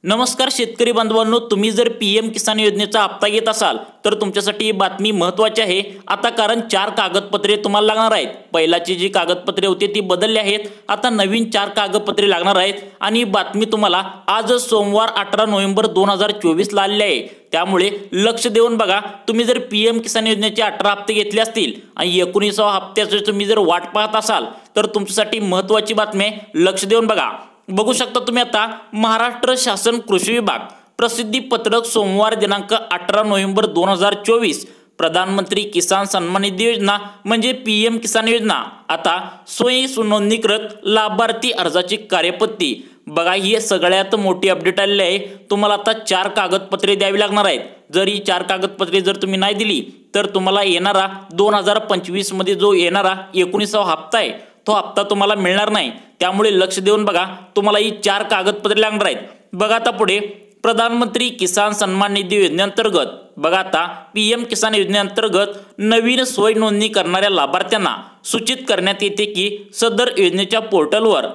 नमस्कार शेतकरी बांधवांनो, तुम्ही जर पीएम किसान योजनेचा हप्ता घेत असाल तर तुमच्यासाठी ही बातमी महत्त्वाची आहे। आता कारण 4 कागदपत्रे तुम्हाला लागणार आहेत। पहिलाची जी कागदपत्रे होती ती बदलली आहेत, आता नवीन 4 कागदपत्रे लागणार आहेत आणि ही बातमी तुम्हाला आज सोमवार 18 नोव्हेंबर 2024 ला आलेली आहे। त्यामुळे लक्ष देऊन बघा। तुम्ही जर पीएम किसान योजनेचे 18 हप्ते घेतले असतील आणि 19व्या हप्त्याची तुम्ही जर वाट पाहत असाल तर तुमच्यासाठी महत्त्वाची बातमी आहे, लक्ष देऊन बघा। बघू शकता तुम्ही आता महाराष्ट्र शासन कृषी विभाग प्रसिद्धी पत्रक सोमवार दिनांक 18 नोव्हेंबर 2024 प्रधानमंत्री किसान सन्मान निधी योजना म्हणजे पीएम किसान योजना आता स्वयं नोंदणीकृत लाभार्थी अर्जाची कार्यपद्धती बघा। ही सगळ्यात मोठी अपडेट आलेली आहे। तुम्हाला आता 4 कागदपत्रे द्यावी लागणार आहेत। जर ही 4 कागदपत्रे जर तुम्ही नाही दिली तर तुम्हाला येणारा 2025 मध्ये जो येणारा 19वा हप्ता आहे तो हप्ता तुम्हाला मिळणार नाही। त्यामुळे लक्ष देऊन बघा, तुम्हाला ही 4 कागदपत्रे लागणार आहेत। बघा आता पुढे प्रधानमंत्री किसान सन्मान निधी योजनेअंतर्गत बघा आता पीएम किसान योजनेअंतर्गत नवीन स्वयं नोंदणी करणाऱ्या लाभार्थ्यांना सूचित करण्यात येते की सदर योजनेच्या पोर्टलवर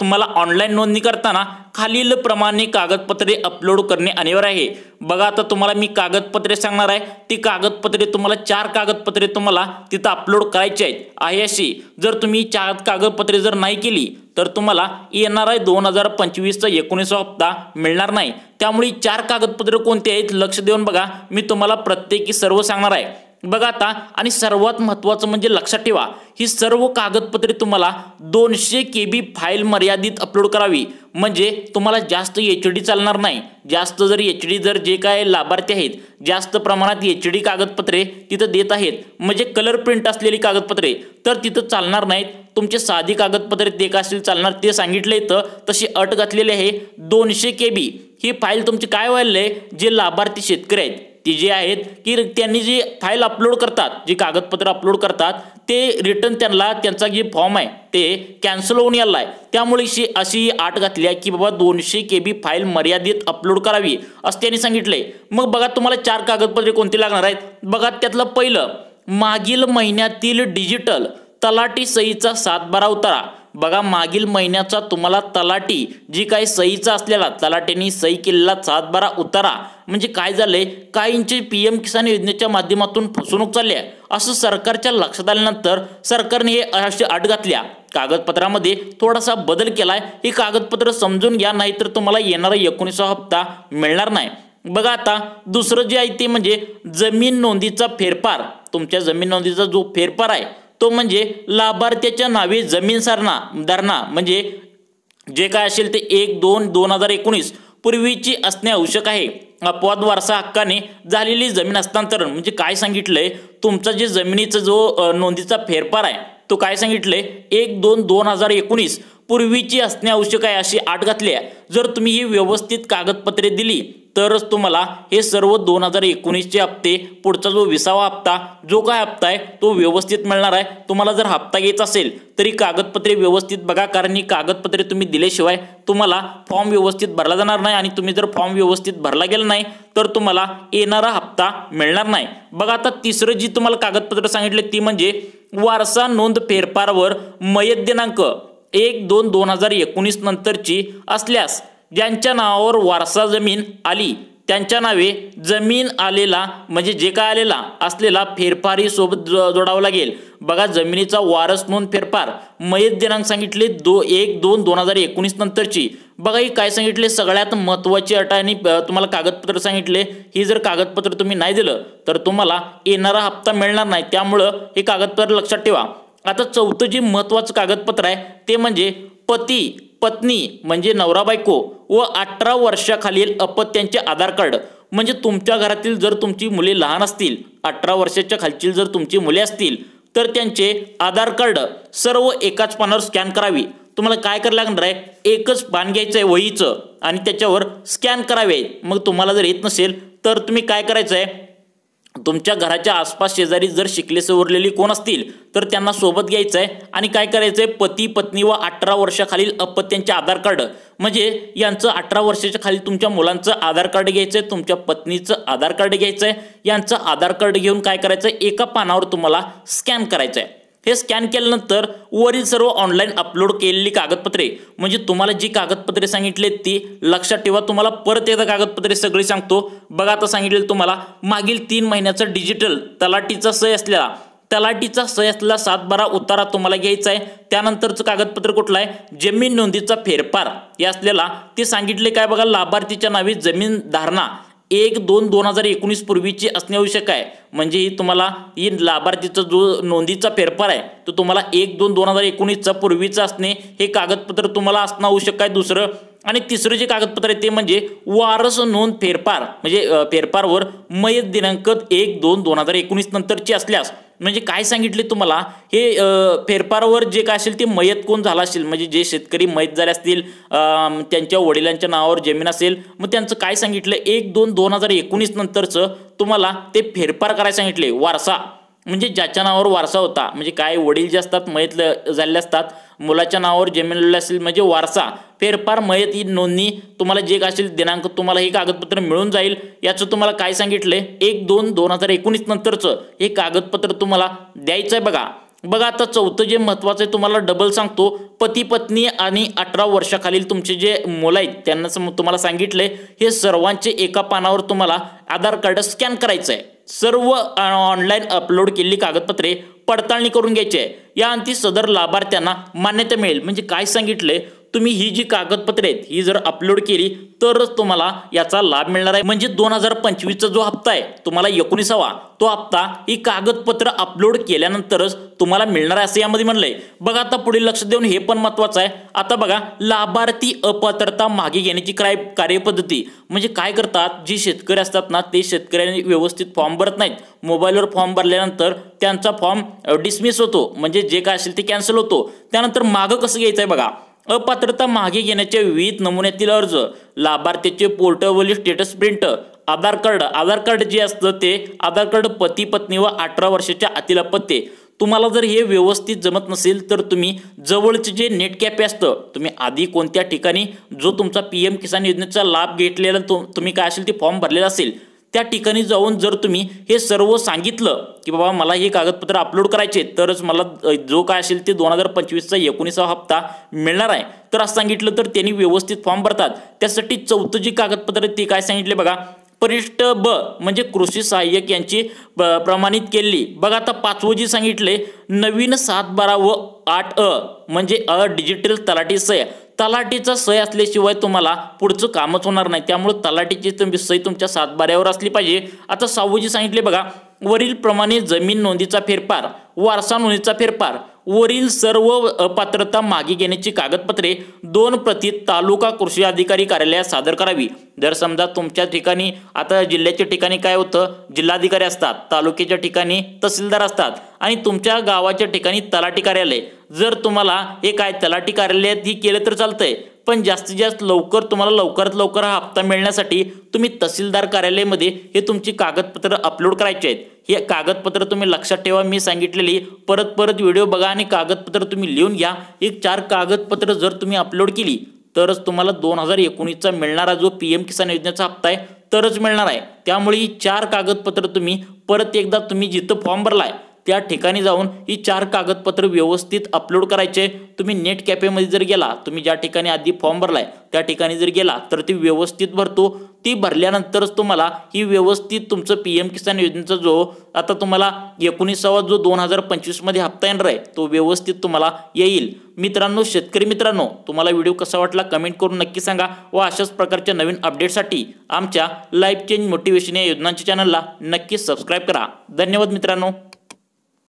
तुम्हाला ऑनलाईन नोंदणी करताना खालील प्रमाणे कागदपत्रे अपलोड करणे अनिवार्य आहे। बघा आता तुम्हाला मी कागदपत्रे सांगणार आहे, ती कागदपत्रे तुम्हाला 4 कागदपत्रे तुम्हाला तिथं अपलोड करायची आहेत आहे अशी। जर तुम्ही 4 कागदपत्रे जर नाही केली तर तुम्हाला येणारा 2025 चा 19वा हप्ता मिळणार नाही। त्यामुळे 4 कागदपत्रे कोणती आहेत लक्ष देऊन बघा, मी तुम्हाला प्रत्येकी सर्व सांगणार आहे। बघा आता आणि सर्वात महत्त्वाचं म्हणजे लक्षात ठेवा, ही सर्व कागदपत्रे तुम्हाला 200 KB फाईल मर्यादित अपलोड करावी। म्हणजे तुम्हाला जास्त HD चालणार नाही। जास्त जर HD जर जे काय लाभार्थी आहेत जास्त प्रमाणात HD कागदपत्रे तिथं देत आहेत, म्हणजे कलर प्रिंट असलेली कागदपत्रे तर तिथं चालणार नाहीत। तुमचे साधी कागदपत्रे ते का असेल चालणार ते सांगितले तर तशी अट घातलेली आहे 200 KB। ही फाईल तुमची काय व्हायला आहे, जे लाभार्थी शेतकरी आहेत ती जे आहेत की त्यांनी जी फाईल अपलोड करतात, जी कागदपत्र अपलोड करतात ते रिटर्न त्यांना त्यांचा जे फॉर्म आहे ते कॅन्सल होऊन यायला आहे। त्यामुळे अशी अट घातली आहे की बाबा 200 KB फाईल मर्यादित अपलोड करावी असं त्यांनी सांगितलंय। मग बघा तुम्हाला 4 कागदपत्रे कोणती लागणार आहेत। बघा त्यातलं पहिलं मागील महिन्यातील डिजिटल तलाठी सहीचा 7/12 उतारा। बघा मागील महिन्याचा तुम्हाला तलाठी जी काही सहीचा असलेला तलाठीने सही केलेला 7/12 उतारा, म्हणजे काय झालंय काहींची पीएम किसान योजनेच्या माध्यमातून फसवणूक चालली आहे असं सरकारच्या लक्षात आल्यानंतर सरकारने हे अशी अट घातल्या, कागदपत्रामध्ये थोडासा बदल केलाय। ही कागदपत्र समजून घ्या, नाहीतर तुम्हाला येणारा 19वा हप्ता मिळणार नाही। बघा आता दुसरं जे आहे ते म्हणजे जमीन नोंदीचा फेरफार। तुमच्या जमीन नोंदीचा जो फेरफार आहे तो म्हणजे लाभार्थ्याच्या नावे जमीन धारणा म्हणजे जे काय असेल ते 1/2/2019 पूर्वीची असणे आवश्यक आहे। अपवाद वारसा हक्काने झालेली जमीन हस्तांतरण म्हणजे काय सांगितलंय, तुमचा जे जमिनीचा जो नोंदीचा फेरफार आहे तो काय सांगितलंय 1/2/2019 पूर्वीची असणे आवश्यक आहे अशी अट घातली आहे। जर तुम्ही ही व्यवस्थित कागदपत्रे दिली तरच तुम्हाला हे सर्व 2019चे हप्ते पुढचा जो 20वा हप्ता जो काय हप्ता आहे तो व्यवस्थित मिळणार आहे। तुम्हाला जर हप्ता घ्यायचा असेल तरी कागदपत्रे व्यवस्थित बघा, कारण ही कागदपत्रे तुम्ही दिल्याशिवाय तुम्हाला फॉर्म व्यवस्थित भरला जाणार नाही आणि तुम्ही जर फॉर्म व्यवस्थित भरला गेला नाही तर तुम्हाला येणारा हप्ता मिळणार नाही। बघा आता तिसरं जी तुम्हाला कागदपत्र सांगितले ती म्हणजे वारसा नोंद फेरफारवर मयत दिनांक 1/2/2019 नंतरची असल्यास ज्यांच्या नावावर वारसा जमीन आली त्यांच्या नावे जमीन आलेला म्हणजे जे काय आलेला असलेला फेरफारी सोबत जोडावं लागेल। बघा जमिनीचा वारस नोंद फेरफार मयत दिनांक सांगितले 1/2/2019 नंतरची। बघा ही काय सांगितले सगळ्यात महत्त्वाची अट आणि तुम्हाला कागदपत्र सांगितले, ही जर कागदपत्र तुम्ही नाही दिलं तर तुम्हाला येणारा हप्ता मिळणार नाही। त्यामुळं हे कागदपत्र लक्षात ठेवा। आता चौथं जे महत्त्वाचं कागदपत्र आहे ते म्हणजे पती पत्नी म्हणजे नवरा बायको व 18 वर्षाखालील अपत्यांचे आधार कार्ड। म्हणजे तुमच्या घरातील जर तुमची मुले लहान असतील, 18 वर्षाच्या खालची जर तुमची मुले असतील तर त्यांचे आधार कार्ड सर्व एकाच पानावर स्कॅन करावी। तुम्हाला काय करायला लागणार आहे, एकच पान घ्यायचं आहे वहीचं आणि त्याच्यावर स्कॅन करावे। मग तुम्हाला जर येत नसेल तर तुम्ही काय करायचं आहे, तुमच्या घराच्या आसपास शेजारी जर शिकले सवरलेली कोण असतील तर त्यांना सोबत घ्यायचं आहे आणि काय करायचं आहे, पती पत्नी व 18 वर्षाखालील अपत्यांचे आधार कार्ड म्हणजे यांचं 18 वर्षाच्या खाली तुमच्या मुलांचं आधार कार्ड घ्यायचं आहे, तुमच्या पत्नीचं आधार कार्ड घ्यायचं आहे, यांचं आधार कार्ड घेऊन काय करायचं आहे एका पानावर तुम्हाला स्कॅन करायचं आहे। हे स्कॅन केल्यानंतर वरील सर्व ऑनलाईन अपलोड केलेली कागदपत्रे म्हणजे तुम्हाला जी कागदपत्रे सांगितले ती लक्षात ठेवा. तुम्हाला परत एकदा कागदपत्रे सगळी सांगतो बघा. आता सांगितले तुम्हाला मागील 3 महिन्याचा डिजिटल तलाठीचा सही असलेला 7/12 उतारा तुम्हाला घ्यायचा आहे. त्यानंतरचं कागदपत्र कुठलं आहे, जमीन नोंदीचा फेरफार हे असलेला ते सांगितले काय बघा, लाभार्थीच्या नावे जमीन धारणा 1/2/2019 पूर्वीची असणे आवश्यक आहे. म्हणजे ही तुम्हाला ही लाभार्थीचा जो नोंदीचा फेरफार आहे तो तुम्हाला 1/2/2019चा पूर्वीचा असणे हे कागदपत्र तुम्हाला असणं आवश्यक आहे. दुसरं आणि तिसरं जे कागदपत्र आहे ते म्हणजे वारस नोंद फेरफार म्हणजे फेरफारवर मयत दिनांक 1/2/2019 नंतरची असल्यास म्हणजे काय सांगितले तुम्हाला हे फेरफारावर जे काय असेल ते मयत कोण झाला असेल म्हणजे जे शेतकरी मयत झाले असतील त्यांच्या वडिलांच्या नावावर जमीन असेल मग त्यांचं काय सांगितलं 1/2/2019 नंतरचं तुम्हाला ते फेरफार करायला सांगितले. वारसा म्हणजे ज्याच्या नावावर वारसा होता म्हणजे काय वडील जे असतात मयत झालेले असतात मुलाच्या नावावर जमीन असेल म्हणजे वारसा फेरफार मयत ही नोंदणी तुम्हाला जे काय असेल दिनांक तुम्हाला हे कागदपत्र मिळून जाईल. याचं तुम्हाला काय सांगितलंय 1/2/2019 नंतरचं हे कागदपत्र तुम्हाला द्यायचं आहे. बघा आता चौथं जे महत्त्वाचं आहे तुम्हाला डबल सांगतो. पती पत्नी आणि 18 वर्षाखालील तुमचे जे मुलं आहेत त्यांना तुम्हाला सांगितलंय हे सर्वांचे एका पानावर तुम्हाला आधार कार्ड स्कॅन करायचं आहे. सर्व ऑनलाईन अपलोड केलेली कागदपत्रे पडताळणी करून घ्यायची आहे. या अंती सदर लाभार्थ्यांना मान्यता मिळेल. म्हणजे काय सांगितलंय तुम्ही ही जी कागदपत्रे आहेत ही जर अपलोड केली तरच तुम्हाला याचा लाभ मिळणार आहे. म्हणजे 2025चा जो हप्ता आहे तुम्हाला 19वा तो हप्ता ही कागदपत्र अपलोड केल्यानंतरच तुम्हाला मिळणार आहे असं यामध्ये म्हणलंय. बघा आता पुढील लक्ष देऊन हे पण महत्त्वाचं आहे. आता बघा लाभार्थी अपात्रता मागे घेण्याची कार्यपद्धती म्हणजे काय करतात जी शेतकरी असतात ना ते शेतकऱ्यांनी व्यवस्थित फॉर्म भरत नाहीत. मोबाईलवर फॉर्म भरल्यानंतर त्यांचा फॉर्म डिसमिस होतो म्हणजे जे काय असेल ते कॅन्सल होतो. त्यानंतर मागं कसं घ्यायचं आहे बघा. अपात्रता मागे घेण्याच्या विविध नमुन्यातील अर्ज लाभार्थीचे पोर्टेबल स्टेटस प्रिंट आधार कार्ड जे असतं ते आधार कार्ड पती पत्नी व 18 वर्षाच्या आतील अपत्ये. तुम्हाला जर हे व्यवस्थित जमत नसेल तर तुम्ही जवळचे जे नेट कॅफे असतं तुम्ही आधी कोणत्या ठिकाणी जो तुमचा PM किसान योजनेचा लाभ घेतलेला तुम्ही काय असेल ते फॉर्म भरलेला असेल त्या ठिकाणी जाऊन जर तुम्ही हे सर्व सांगितलं की बाबा मला हे कागदपत्र अपलोड करायचे तरच मला जो काय असेल ते 2025चा 19वा हप्ता मिळणार आहे तर असं सांगितलं तर त्यांनी व्यवस्थित फॉर्म भरतात. त्यासाठी चौथं जी कागदपत्र ते काय सांगितले बघा. परिशिष्ट ब म्हणजे कृषी सहाय्यक यांची प्रमाणित केलेली. बघा आता 5वं जी सांगितले नवीन 7/12 व 8 म्हणजे डिजिटल तलाठी सह्या. तलाठीचा सही असल्याशिवाय तुम्हाला पुढचं कामच होणार नाही. त्यामुळे तलाठीची सही तुमच्या 7/12वर असली पाहिजे. आता 6वं जी सांगितले बघा. वरील प्रमाणे जमीन नोंदीचा फेरफार वारसा नोंदीचा फेरफार वरील सर्व अपात्रता मागे घेण्याची कागदपत्रे 2 प्रती तालुका कृषी अधिकारी कार्यालयात सादर करावी. जर समजा तुमच्या ठिकाणी आता जिल्ह्याच्या ठिकाणी काय होतं जिल्हाधिकारी असतात तालुक्याच्या ठिकाणी तहसीलदार असतात आणि तुमच्या गावाच्या ठिकाणी तलाठी कार्यालय. जर तुम्हाला हे काय तलाठी कार्यालयात ही केलं तर चालतंय पण जास्तीत जास्त लवकर तुम्हाला लवकरात लवकर हा हप्ता मिळण्यासाठी तुम्ही तहसीलदार कार्यालयामध्ये हे तुमची कागदपत्र अपलोड करायचे आहेत. हे कागदपत्र तुम्ही लक्षात ठेवा. मी सांगितलेली परत व्हिडिओ बघा आणि कागदपत्र तुम्ही लिहून घ्या. एक 4 कागदपत्र जर तुम्ही अपलोड केली तरच तुम्हाला 2019चा मिळणारा जो PM किसान योजनेचा हप्ता आहे तरच मिळणार आहे. त्यामुळे ही 4 कागदपत्र तुम्ही परत एकदा तुम्ही जिथं फॉर्म भरलाय त्या ठिकाणी जाऊन ही 4 कागदपत्र व्यवस्थित अपलोड करायचे. तुम्ही नेट कॅफेमध्ये जर गेला तुम्ही ज्या ठिकाणी आधी फॉर्म भरलाय त्या ठिकाणी जर गेला तर ती व्यवस्थित भरतो. ती भरल्यानंतरच तुम्हाला ही व्यवस्थित तुमचं PM किसान योजनेचा जो आता तुम्हाला 19वा जो 2025 मध्ये हप्ता येणार आहे तो व्यवस्थित तुम्हाला येईल. मित्रांनो शेतकरी मित्रांनो तुम्हाला व्हिडिओ कसा वाटला कमेंट करून नक्की सांगा व अशाच प्रकारच्या नवीन अपडेटसाठी आमच्या लाईफ चेंज मोटिवेशन या योजनांच्या चॅनलला नक्की सबस्क्राईब करा. धन्यवाद मित्रांनो.